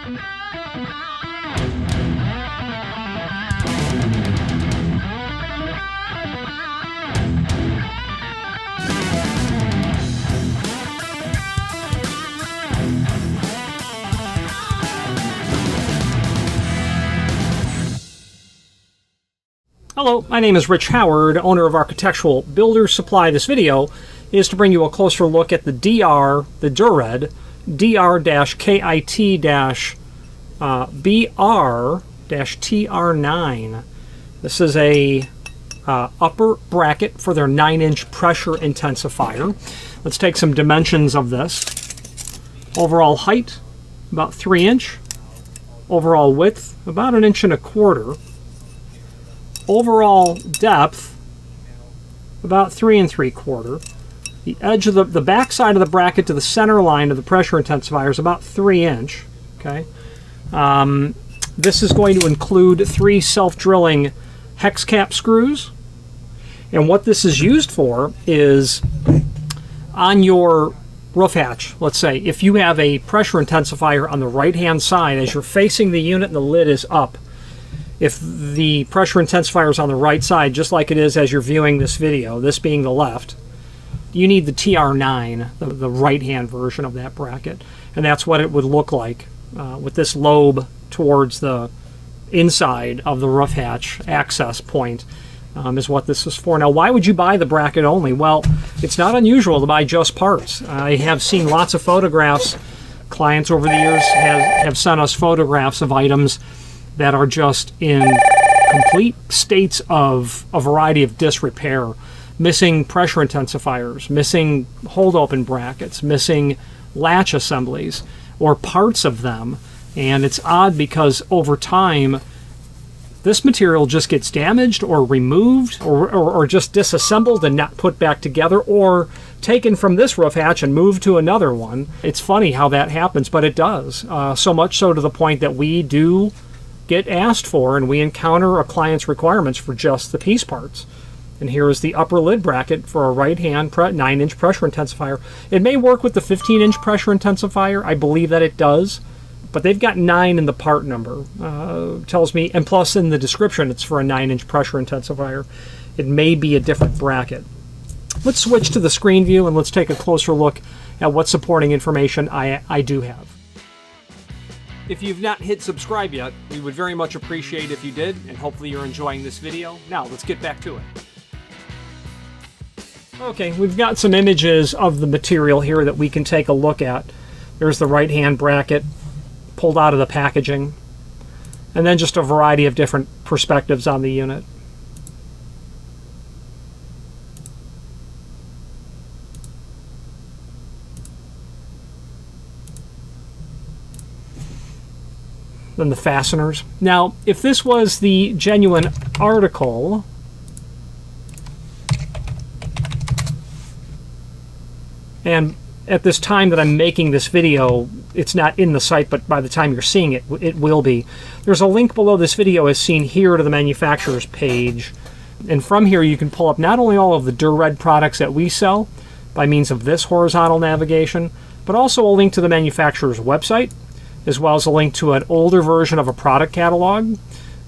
Hello, my name is Rich Howard, owner of Architectural Builder Supply. This video is to bring you a closer look at the Dur-Red DR-KIT-BR-TR9. This is a upper bracket for their 9-inch pressure intensifier. Let's take some dimensions of this. Overall height, about 3 inch. Overall width, about 1.25 inches. Overall depth, about 3 3/4. The edge of the back side of the bracket to the center line of the pressure intensifier is about 3 inch. Okay. This is going to include 3 self-drilling hex cap screws. And what this is used for is on your roof hatch, let's say, if you have a pressure intensifier on the right-hand side as you're facing the unit and the lid is up, if the pressure intensifier is on the right side, just like it is as you're viewing this video, this being the left, you need the TR9, the right-hand version of that bracket. And that's what it would look like with this lobe towards the inside of the roof hatch access point is what this is for. Now, why would you buy the bracket only? Well, it's not unusual to buy just parts. I have seen lots of photographs. Clients over the years have sent us photographs of items that are just in complete states of a variety of disrepair. Missing pressure intensifiers, missing hold-open brackets, missing latch assemblies, or parts of them. And it's odd because over time, this material just gets damaged or removed or just disassembled and not put back together, or taken from this roof hatch and moved to another one. It's funny how that happens, but it does. So much so to the point that we do get asked for, and we encounter a client's requirements for just the piece parts. And here is the upper lid bracket for a right-hand 9-inch pressure intensifier. It may work with the 15-inch pressure intensifier. I believe that it does, but they've got 9 in the part number. Tells me, and plus in the description, it's for a 9-inch pressure intensifier. It may be a different bracket. Let's switch to the screen view and let's take a closer look at what supporting information I do have. If you've not hit subscribe yet, we would very much appreciate if you did, and hopefully you're enjoying this video. Now, let's get back to it. Okay, we've got some images of the material here that we can take a look at. There's the right-hand bracket pulled out of the packaging, and then just a variety of different perspectives on the unit. Then the fasteners. Now, if this was the genuine article, and at this time that I'm making this video, it's not in the site, but by the time you're seeing it, it will be. There's a link below this video as seen here to the manufacturer's page. And from here you can pull up not only all of the Dur-Red products that we sell by means of this horizontal navigation, but also a link to the manufacturer's website, as well as a link to an older version of a product catalog,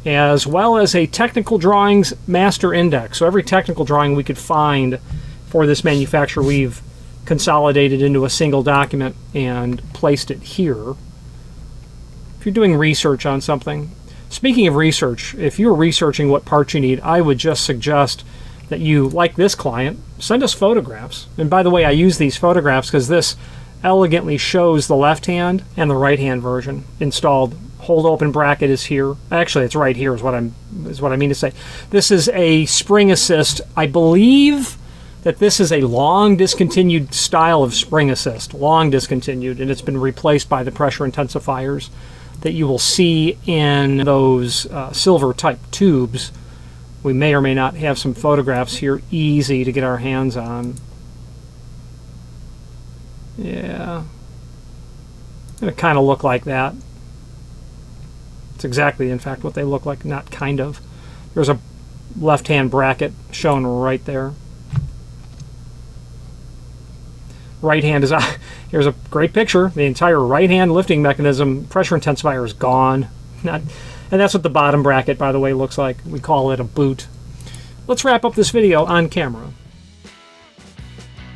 as well as a technical drawings master index. So every technical drawing we could find for this manufacturer, we've consolidated into a single document and placed it here. If you're doing research on something, speaking of research, if you're researching what parts you need, I would just suggest that you, like this client, send us photographs. And by the way, I use these photographs because this elegantly shows the left-hand and the right-hand version installed. Hold open bracket is here. Actually, it's right here is what I mean to say. This is a spring assist. I believe that this is a long discontinued style of spring assist, long discontinued, and it's been replaced by the pressure intensifiers that you will see in those silver type tubes. We may or may not have some photographs here easy to get our hands on. Yeah, it kind of look like that. It's exactly, in fact, what they look like, not kind of. There's a left-hand bracket shown right there. Right hand is, Here's a great picture. The entire right-hand lifting mechanism pressure intensifier is gone. And that's what the bottom bracket, by the way, looks like. We call it a boot. Let's wrap up this video on camera.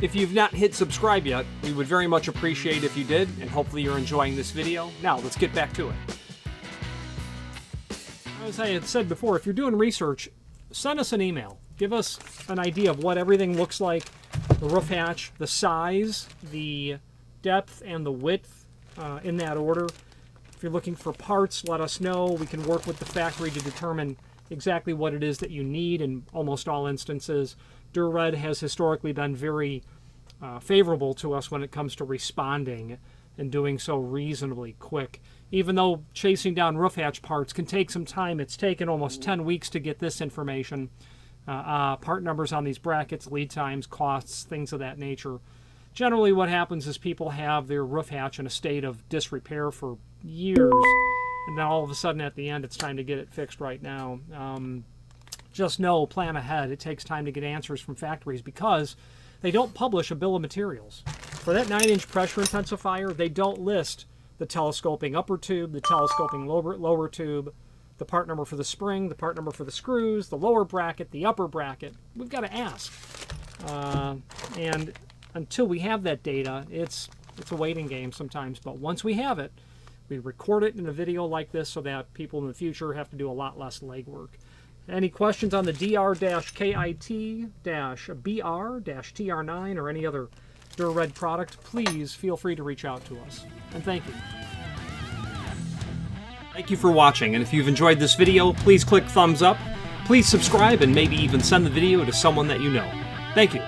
If you've not hit subscribe yet, we would very much appreciate if you did, and hopefully you're enjoying this video. Now, let's get back to it. As I had said before, if you're doing research, send us an email. Give us an idea of what everything looks like, the roof hatch, the size, the depth, and the width in that order. If you're looking for parts, let us know. We can work with the factory to determine exactly what it is that you need in almost all instances. Dur-Red has historically been very favorable to us when it comes to responding and doing so reasonably quick. Even though chasing down roof hatch parts can take some time, it's taken almost 10 weeks to get this information. Part numbers on these brackets, lead times, costs, things of that nature. Generally what happens is people have their roof hatch in a state of disrepair for years, and then all of a sudden at the end it's time to get it fixed right now. Just know, plan ahead. It takes time to get answers from factories because they don't publish a bill of materials. For that 9-inch pressure intensifier, they don't list the telescoping upper tube, the telescoping lower tube, the part number for the spring, the part number for the screws, the lower bracket, the upper bracket. We've got to ask. And until we have that data, it's a waiting game sometimes. But once we have it, we record it in a video like this so that people in the future have to do a lot less legwork. Any questions on the DR-KIT-BR-TR9 or any other Dur-Red product, please feel free to reach out to us. And thank you. Thank you for watching, and if you've enjoyed this video, please click thumbs up, please subscribe, and maybe even send the video to someone that you know. Thank you.